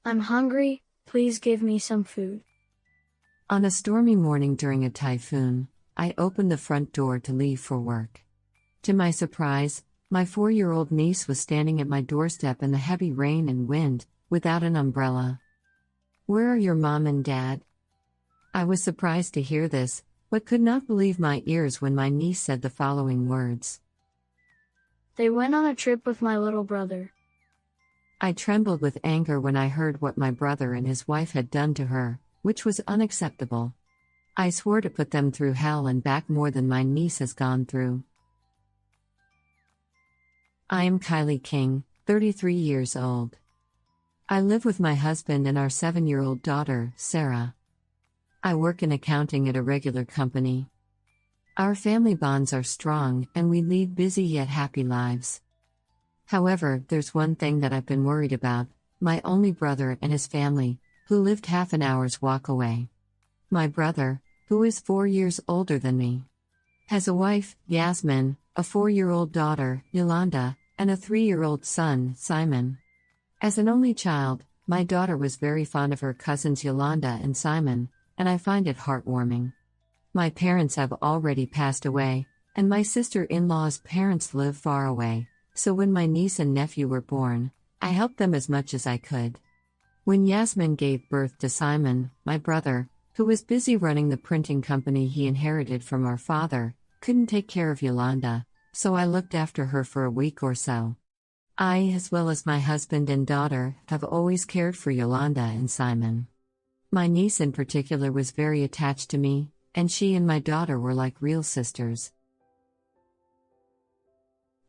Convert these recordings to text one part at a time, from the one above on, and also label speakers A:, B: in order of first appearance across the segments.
A: I'm hungry, please give me some food.
B: On a stormy morning during a typhoon, I opened the front door to leave for work. To my surprise, my 4-year-old niece was standing at my doorstep in the heavy rain and wind, without an umbrella. "Where are your mom and dad?" I was surprised to hear this, but could not believe my ears when my niece said the following words.
A: They went on a trip with my little brother.
B: I trembled with anger when I heard what my brother and his wife had done to her, which was unacceptable. I swore to put them through hell and back more than my niece has gone through. I am Kylie King, 33 years old. I live with my husband and our 7-year-old daughter, Sarah. I work in accounting at a regular company. Our family bonds are strong and we lead busy yet happy lives. However, there's one thing that I've been worried about: my only brother and his family, who lived half an hour's walk away. My brother, who is 4 years older than me, has a wife, Yasmin, a 4-year-old daughter, Yolanda, and a 3-year-old son, Simon. As an only child, my daughter was very fond of her cousins Yolanda and Simon, and I find it heartwarming. My parents have already passed away, and my sister-in-law's parents live far away, so when my niece and nephew were born, I helped them as much as I could. When Yasmin gave birth to Simon, my brother, who was busy running the printing company he inherited from our father, couldn't take care of Yolanda, so I looked after her for a week or so. I, as well as my husband and daughter, have always cared for Yolanda and Simon. My niece in particular was very attached to me, and she and my daughter were like real sisters.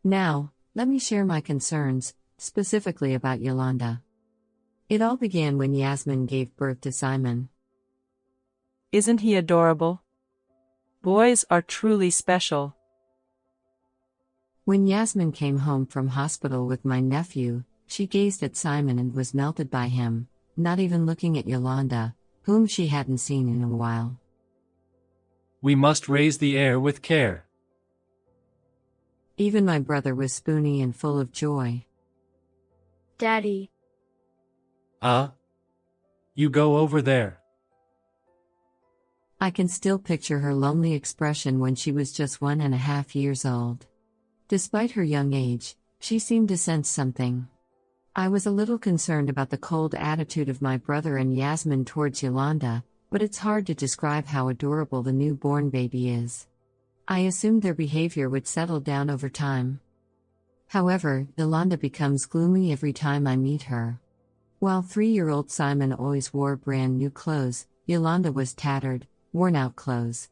B: Now, let me share my concerns, specifically about Yolanda. It all began when Yasmin gave birth to Simon.
C: Isn't he adorable? Boys are truly special.
B: When Yasmin came home from hospital with my nephew, she gazed at Simon and was melted by him, not even looking at Yolanda, whom she hadn't seen in a while.
D: We must raise the heir with care.
B: Even my brother was spoony and full of joy.
A: Daddy.
D: You go over there.
B: I can still picture her lonely expression when she was just 1.5 years old. Despite her young age, she seemed to sense something. I was a little concerned about the cold attitude of my brother and Yasmin towards Yolanda, but it's hard to describe how adorable the newborn baby is. I assumed their behavior would settle down over time. However, Yolanda becomes gloomy every time I meet her. While 3-year-old Simon always wore brand new clothes, Yolanda was tattered, worn-out clothes.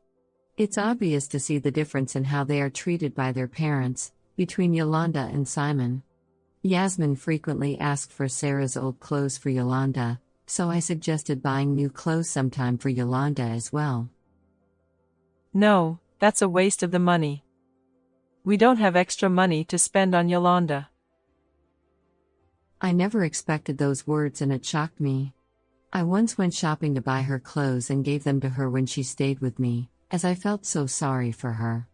B: It's obvious to see the difference in how they are treated by their parents, between Yolanda and Simon. Yasmin frequently asked for Sarah's old clothes for Yolanda, so I suggested buying new clothes sometime for Yolanda as well.
C: No, that's a waste of the money. We don't have extra money to spend on Yolanda.
B: I never expected those words and it shocked me. I once went shopping to buy her clothes and gave them to her when she stayed with me, as I felt so sorry for her.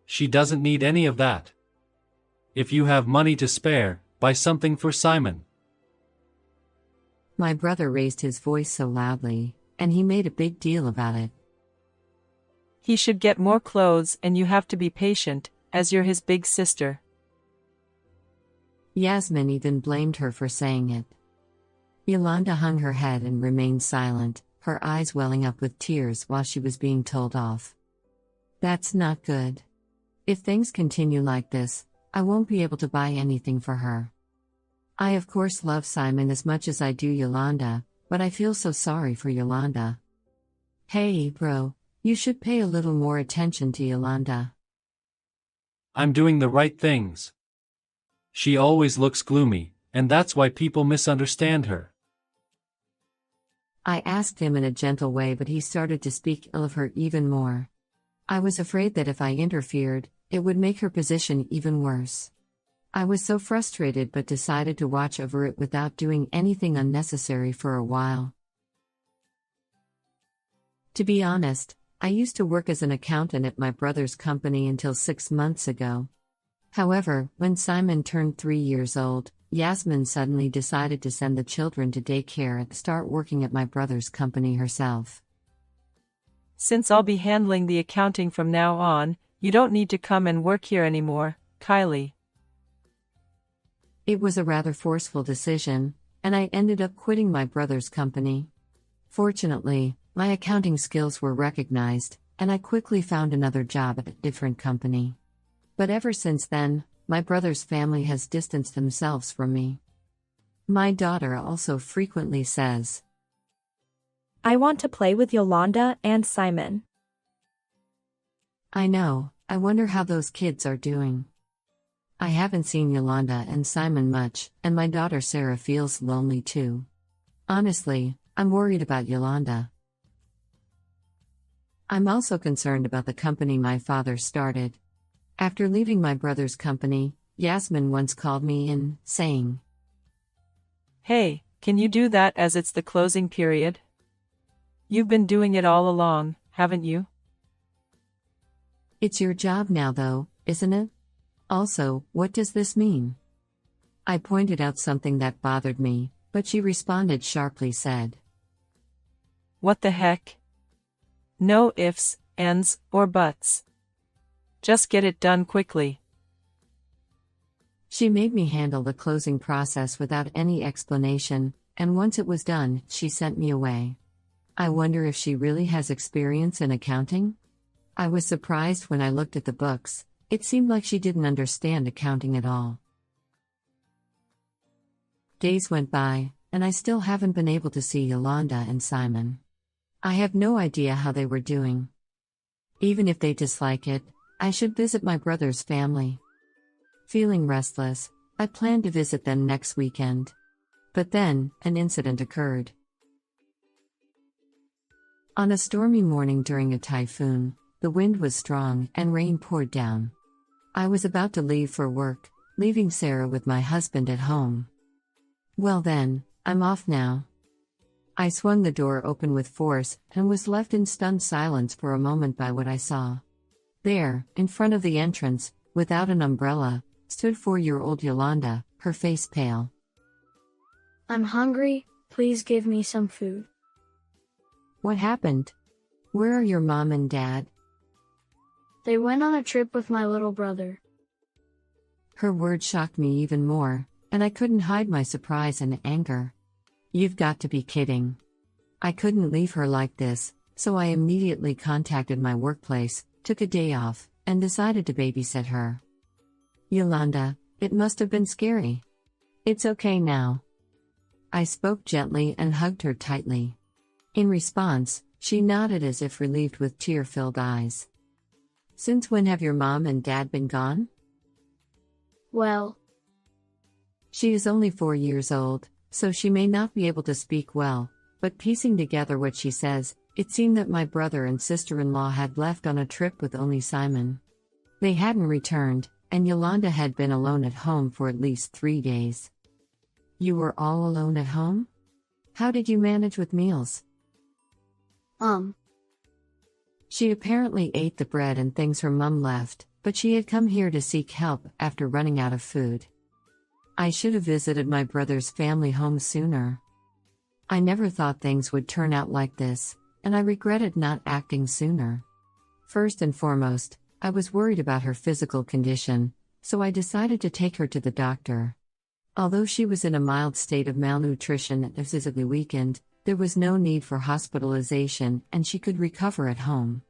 D: She doesn't need any of that. If you have money to spare, buy something for Simon.
B: My brother raised his voice so loudly, and he made a big deal about it.
C: He should get more clothes and you have to be patient, as you're his big sister.
B: Yasmin even blamed her for saying it. Yolanda hung her head and remained silent, her eyes welling up with tears while she was being told off. That's not good. If things continue like this, I won't be able to buy anything for her. I of course love Simon as much as I do Yolanda, but I feel so sorry for Yolanda. Hey, bro, you should pay a little more attention to Yolanda.
D: I'm doing the right things. She always looks gloomy, and that's why people misunderstand her.
B: I asked him in a gentle way, but he started to speak ill of her even more. I was afraid that if I interfered, it would make her position even worse. I was so frustrated but decided to watch over it without doing anything unnecessary for a while. To be honest, I used to work as an accountant at my brother's company until 6 months ago. However, when Simon turned 3 years old, Yasmin suddenly decided to send the children to daycare and start working at my brother's company herself.
C: Since I'll be handling the accounting from now on, you don't need to come and work here anymore, Kylie.
B: It was a rather forceful decision, and I ended up quitting my brother's company. Fortunately, my accounting skills were recognized, and I quickly found another job at a different company. But ever since then, my brother's family has distanced themselves from me. My daughter also frequently says,
E: I want to play with Yolanda and Simon.
B: I know, I wonder how those kids are doing. I haven't seen Yolanda and Simon much, and my daughter Sarah feels lonely too. Honestly, I'm worried about Yolanda. I'm also concerned about the company my father started. After leaving my brother's company, Yasmin once called me in, saying,
C: Hey, can you do that as it's the closing period? You've been doing it all along, haven't you?
B: It's your job now though, isn't it? Also, what does this mean? I pointed out something that bothered me, but she responded sharply said,
C: What the heck? No ifs, ands, or buts. Just get it done quickly.
B: She made me handle the closing process without any explanation, and once it was done, she sent me away. I wonder if she really has experience in accounting? I was surprised when I looked at the books. It seemed like she didn't understand accounting at all. Days went by, and I still haven't been able to see Yolanda and Simon. I have no idea how they were doing. Even if they dislike it, I should visit my brother's family. Feeling restless, I planned to visit them next weekend. But then, an incident occurred. On a stormy morning during a typhoon, the wind was strong and rain poured down. I was about to leave for work, leaving Sarah with my husband at home. Well then, I'm off now. I swung the door open with force and was left in stunned silence for a moment by what I saw. There, in front of the entrance, without an umbrella, stood 4-year-old Yolanda, her face pale.
A: I'm hungry, please give me some food.
B: What happened? Where are your mom and dad?
A: They went on a trip with my little brother.
B: Her words shocked me even more, and I couldn't hide my surprise and anger. You've got to be kidding. I couldn't leave her like this, so I immediately contacted my workplace, took a day off, and decided to babysit her. Yolanda, it must have been scary. It's okay now. I spoke gently and hugged her tightly. In response, she nodded as if relieved with tear-filled eyes. Since when have your mom and dad been gone?
A: Well,
B: She is only 4 years old, so she may not be able to speak well, but piecing together what she says, it seemed that my brother and sister-in-law had left on a trip with only Simon. They hadn't returned, and Yolanda had been alone at home for at least 3 days. You were all alone at home? How did you manage with meals? She apparently ate the bread and things her mum left, but she had come here to seek help after running out of food. I should have visited my brother's family home sooner. I never thought things would turn out like this, and I regretted not acting sooner. First and foremost, I was worried about her physical condition, so I decided to take her to the doctor. Although she was in a mild state of malnutrition and physically weakened, there was no need for hospitalization and she could recover at home.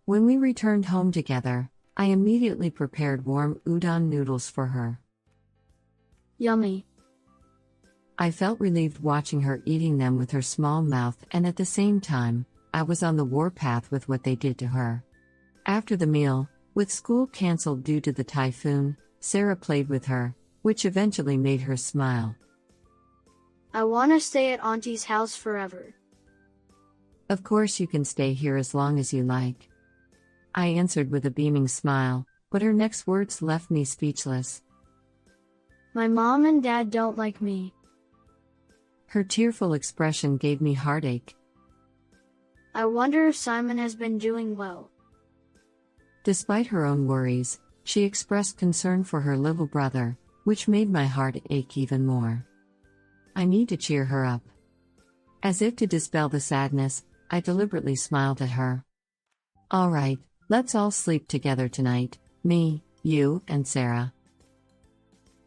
B: When we returned home together, I immediately prepared warm udon noodles for her.
A: yummy.
B: I felt relieved watching her eating them with her small mouth, and at the same time, I was on the warpath with what they did to her. After the meal, with school cancelled due to the typhoon, Sarah played with her, which eventually made her smile.
A: I want to stay at Auntie's house forever.
B: Of course you can stay here as long as you like. I answered with a beaming smile, but her next words left me speechless.
A: My mom and dad don't like me.
B: Her tearful expression gave me heartache.
A: I wonder if Simon has been doing well.
B: Despite her own worries, she expressed concern for her little brother, which made my heart ache even more. I need to cheer her up. As if to dispel the sadness, I deliberately smiled at her. All right, let's all sleep together tonight, me, you, and Sarah.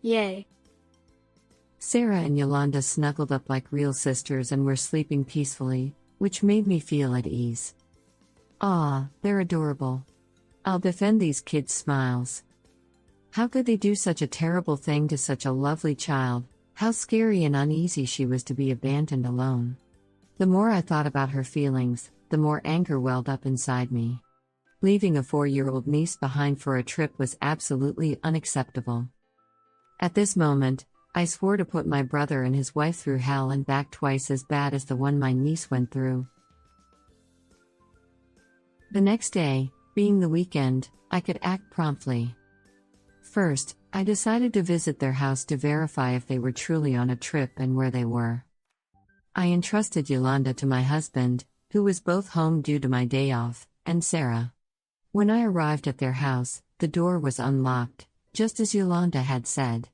A: Yay.
B: Sarah and Yolanda snuggled up like real sisters and were sleeping peacefully, which made me feel at ease. Ah, they're adorable. I'll defend these kids' smiles. How could they do such a terrible thing to such a lovely child? How scary and uneasy she was to be abandoned alone. The more I thought about her feelings, the more anger welled up inside me. Leaving a 4-year-old niece behind for a trip was absolutely unacceptable. At this moment, I swore to put my brother and his wife through hell and back twice as bad as the one my niece went through. The next day, being the weekend, I could act promptly. First, I decided to visit their house to verify if they were truly on a trip and where they were. I entrusted Yolanda to my husband, who was both home due to my day off, and Sarah. When I arrived at their house, the door was unlocked, just as Yolanda had said.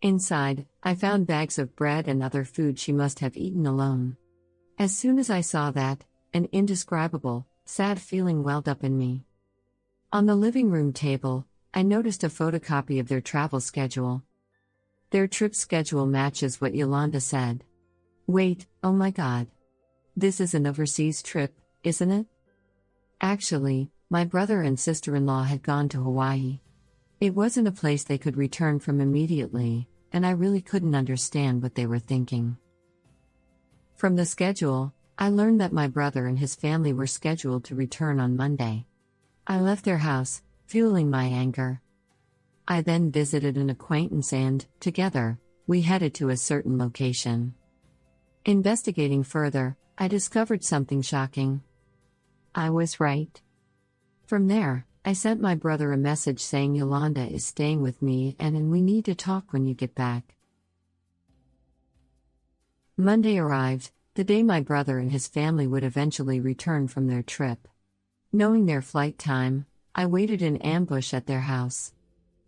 B: Inside, I found bags of bread and other food she must have eaten alone. As soon as I saw that, an indescribable, sad feeling welled up in me. On the living room table, I noticed a photocopy of their travel schedule. Their trip schedule matches what Yolanda said. Wait, oh my god. This is an overseas trip, isn't it? Actually, my brother and sister-in-law had gone to Hawaii. It wasn't a place they could return from immediately, and I really couldn't understand what they were thinking. From the schedule, I learned that my brother and his family were scheduled to return on Monday. I left their house, fueling my anger. I then visited an acquaintance and, together, we headed to a certain location. Investigating further, I discovered something shocking. I was right. From there, I sent my brother a message saying Yolanda is staying with me and we need to talk when you get back. Monday arrived, the day my brother and his family would eventually return from their trip. Knowing their flight time, I waited in ambush at their house.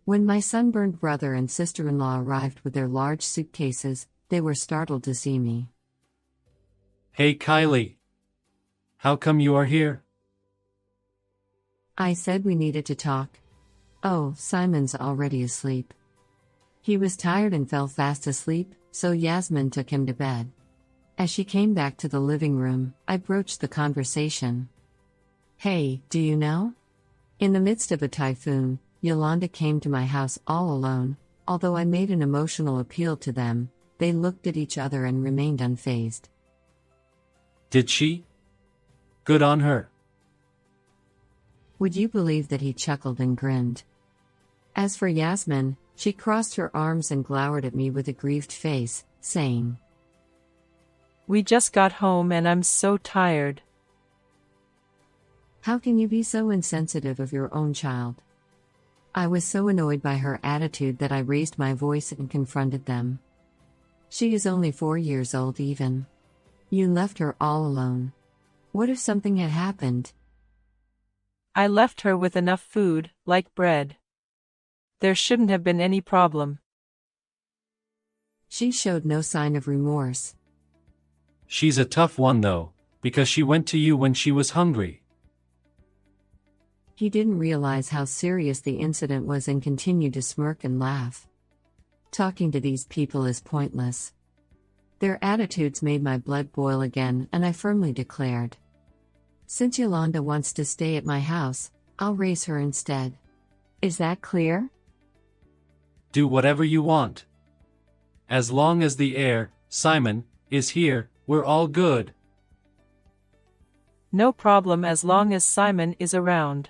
B: When my sunburned brother and sister-in-law arrived with their large suitcases, they were startled to see me.
D: Hey Kylie. How come you are here?
B: I said we needed to talk. Oh, Simon's already asleep. He was tired and fell fast asleep, so Yasmin took him to bed. As she came back to the living room, I broached the conversation. Hey, do you know? In the midst of a typhoon, Yolanda came to my house all alone. Although I made an emotional appeal to them, they looked at each other and remained unfazed.
D: Did she? Good on her.
B: Would you believe that he chuckled and grinned? As for Yasmin, she crossed her arms and glowered at me with a grieved face, saying,
C: We just got home and I'm so tired.
B: How can you be so insensitive of your own child? I was so annoyed by her attitude that I raised my voice and confronted them. She is only 4 years old even. You left her all alone. What if something had happened?
C: I left her with enough food, like bread. There shouldn't have been any problem.
B: She showed no sign of remorse.
D: She's a tough one though, because she went to you when she was hungry.
B: He didn't realize how serious the incident was and continued to smirk and laugh. Talking to these people is pointless. Their attitudes made my blood boil again, and I firmly declared, since Yolanda wants to stay at my house, I'll raise her instead. Is that clear?
D: Do whatever you want. As long as the heir, Simon, is here, we're all good.
C: No problem as long as Simon is around.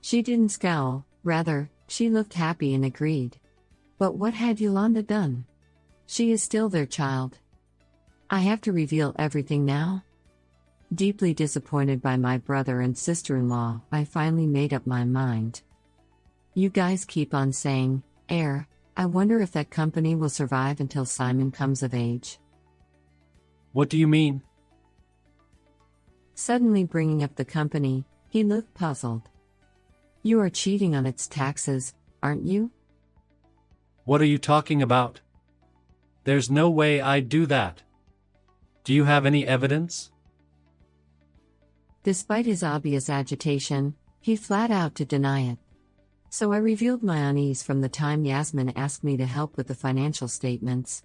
B: She didn't scowl, rather, she looked happy and agreed. But what had Yolanda done? She is still their child. I have to reveal everything now? Deeply disappointed by my brother and sister-in-law, I finally made up my mind. You guys keep on saying, heir, I wonder if that company will survive until Simon comes of age.
D: What do you mean?
B: Suddenly bringing up the company, he looked puzzled. You are cheating on its taxes, aren't you?
D: What are you talking about? There's no way I'd do that. Do you have any evidence?
B: Despite his obvious agitation, he flat out to deny it. So I revealed my unease from the time Yasmin asked me to help with the financial statements.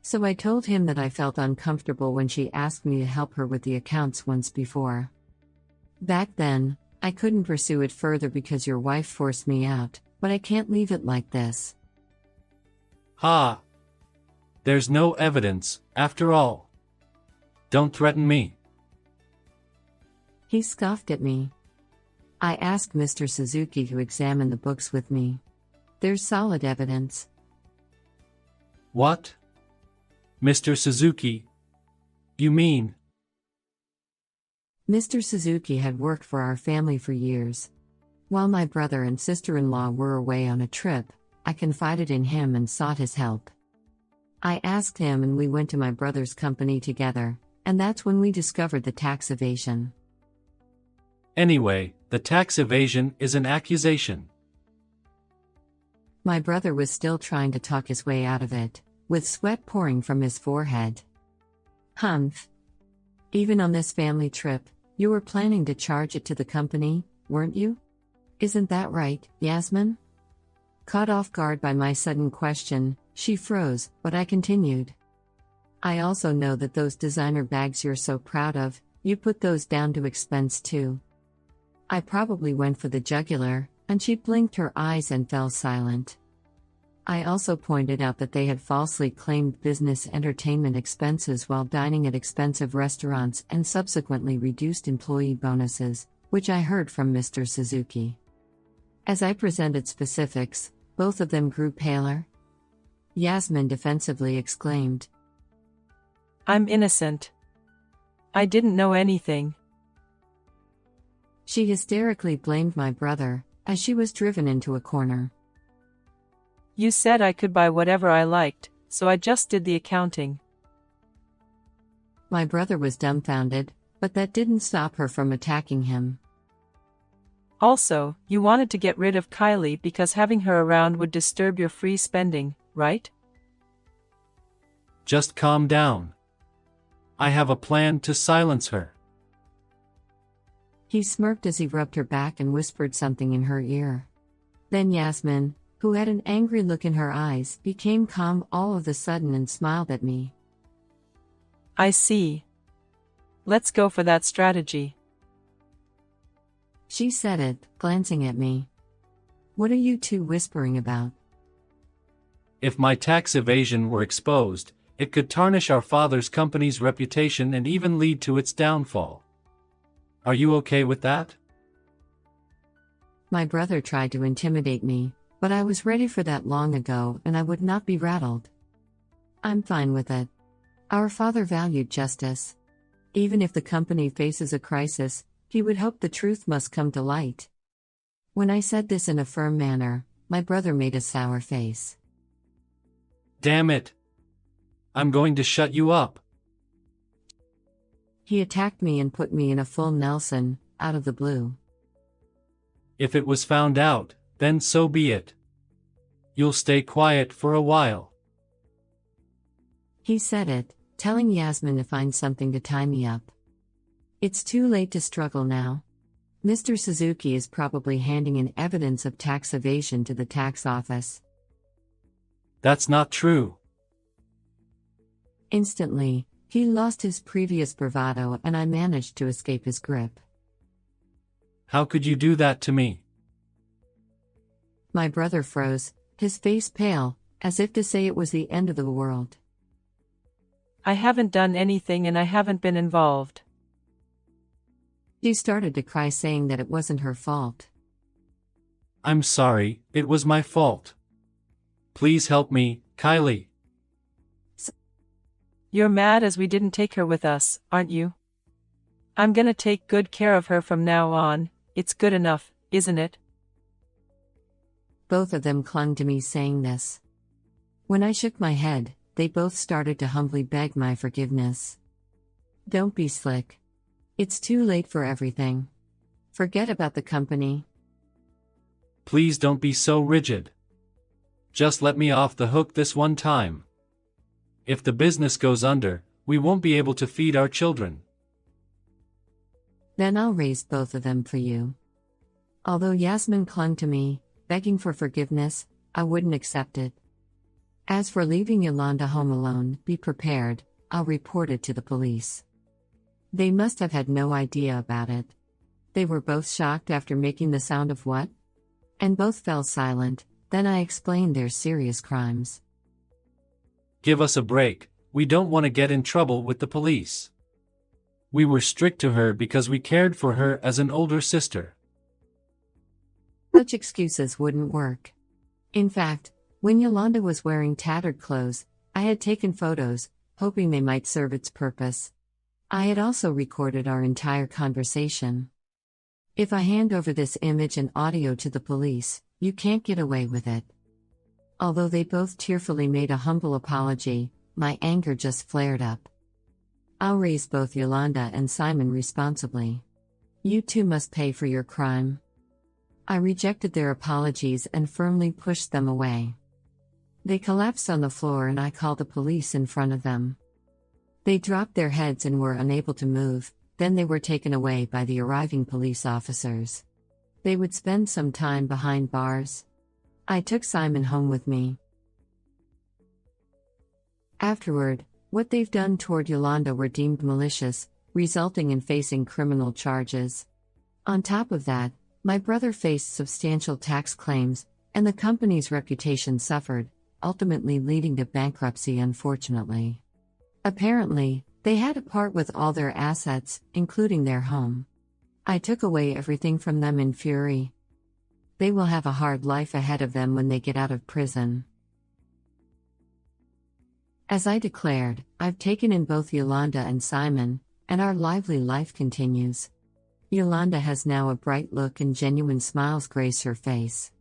B: So I told him that I felt uncomfortable when she asked me to help her with the accounts once before. Back then, I couldn't pursue it further because your wife forced me out, but I can't leave it like this.
D: Ha! There's no evidence, after all. Don't threaten me.
B: He scoffed at me. I asked Mr. Suzuki to examine the books with me. There's solid evidence.
D: What? Mr. Suzuki? You mean?
B: Mr. Suzuki had worked for our family for years. While my brother and sister-in-law were away on a trip, I confided in him and sought his help. I asked him and we went to my brother's company together, and that's when we discovered the tax evasion.
D: Anyway, the tax evasion is an accusation.
B: My brother was still trying to talk his way out of it, with sweat pouring from his forehead. Humph. Even on this family trip, you were planning to charge it to the company, weren't you? Isn't that right, Yasmin? Caught off guard by my sudden question, she froze, but I continued. I also know that those designer bags you're so proud of, you put those down to expense too. I probably went for the jugular, and she blinked her eyes and fell silent. I also pointed out that they had falsely claimed business entertainment expenses while dining at expensive restaurants and subsequently reduced employee bonuses, which I heard from Mr. Suzuki. As I presented specifics, both of them grew paler. Yasmin defensively exclaimed,
C: I'm innocent. I didn't know anything.
B: She hysterically blamed my brother, as she was driven into a corner.
C: You said I could buy whatever I liked, so I just did the accounting.
B: My brother was dumbfounded, but that didn't stop her from attacking him.
C: Also, you wanted to get rid of Kylie because having her around would disturb your free spending, right?
D: Just calm down. I have a plan to silence her.
B: He smirked as he rubbed her back and whispered something in her ear. Then Yasmin, who had an angry look in her eyes, became calm all of a sudden and smiled at me.
C: I see. Let's go for that strategy.
B: She said it, glancing at me. What are you two whispering about?
D: If my tax evasion were exposed, it could tarnish our father's company's reputation and even lead to its downfall. Are you okay with that?
B: My brother tried to intimidate me, but I was ready for that long ago and I would not be rattled. I'm fine with it. Our father valued justice. Even if the company faces a crisis, he would hope the truth must come to light. When I said this in a firm manner, my brother made a sour face.
D: Damn it! I'm going to shut you up.
B: He attacked me and put me in a full Nelson, out of the blue.
D: If it was found out, then so be it. You'll stay quiet for a while.
B: He said it, telling Yasmin to find something to tie me up. It's too late to struggle now. Mr. Suzuki is probably handing in evidence of tax evasion to the tax office.
D: That's not true.
B: Instantly, he lost his previous bravado and I managed to escape his grip.
D: How could you do that to me?
B: My brother froze, his face pale, as if to say it was the end of the world.
C: I haven't done anything and I haven't been involved.
B: She started to cry, saying that it wasn't her fault.
D: I'm sorry, it was my fault. Please help me, Kylie.
C: You're mad as we didn't take her with us, aren't you? I'm gonna take good care of her from now on. It's good enough, isn't it?
B: Both of them clung to me saying this. When I shook my head, they both started to humbly beg my forgiveness. Don't be slick. It's too late for everything. Forget about the company.
D: Please don't be so rigid. Just let me off the hook this one time. If the business goes under, we won't be able to feed our children.
B: Then I'll raise both of them for you. Although Yasmin clung to me, begging for forgiveness, I wouldn't accept it. As for leaving Yolanda home alone, be prepared, I'll report it to the police. They must have had no idea about it. They were both shocked after making the sound of what? And both fell silent. Then I explained their serious crimes.
D: Give us a break, we don't want to get in trouble with the police. We were strict to her because we cared for her as an older sister.
B: Such excuses wouldn't work. In fact, when Yolanda was wearing tattered clothes, I had taken photos, hoping they might serve its purpose. I had also recorded our entire conversation. If I hand over this image and audio to the police, you can't get away with it. Although they both tearfully made a humble apology, my anger just flared up. I'll raise both Yolanda and Simon responsibly. You two must pay for your crime. I rejected their apologies and firmly pushed them away. They collapsed on the floor and I called the police in front of them. They dropped their heads and were unable to move, then they were taken away by the arriving police officers. They would spend some time behind bars. I took Simon home with me. Afterward, what they've done toward Yolanda were deemed malicious, resulting in facing criminal charges. On top of that, my brother faced substantial tax claims, and the company's reputation suffered, ultimately leading to bankruptcy unfortunately. Apparently, they had to part with all their assets, including their home. I took away everything from them in fury. They will have a hard life ahead of them when they get out of prison. As I declared, I've taken in both Yolanda and Simon, and our lively life continues. Yolanda has now a bright look and genuine smiles grace her face.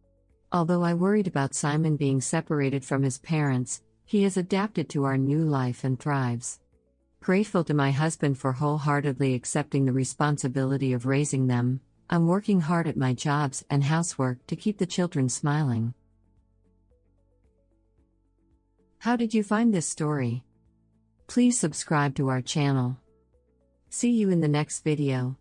B: Although I worried about Simon being separated from his parents, he has adapted to our new life and thrives. Grateful to my husband for wholeheartedly accepting the responsibility of raising them, I'm working hard at my jobs and housework to keep the children smiling. How did you find this story? Please subscribe to our channel. See you in the next video.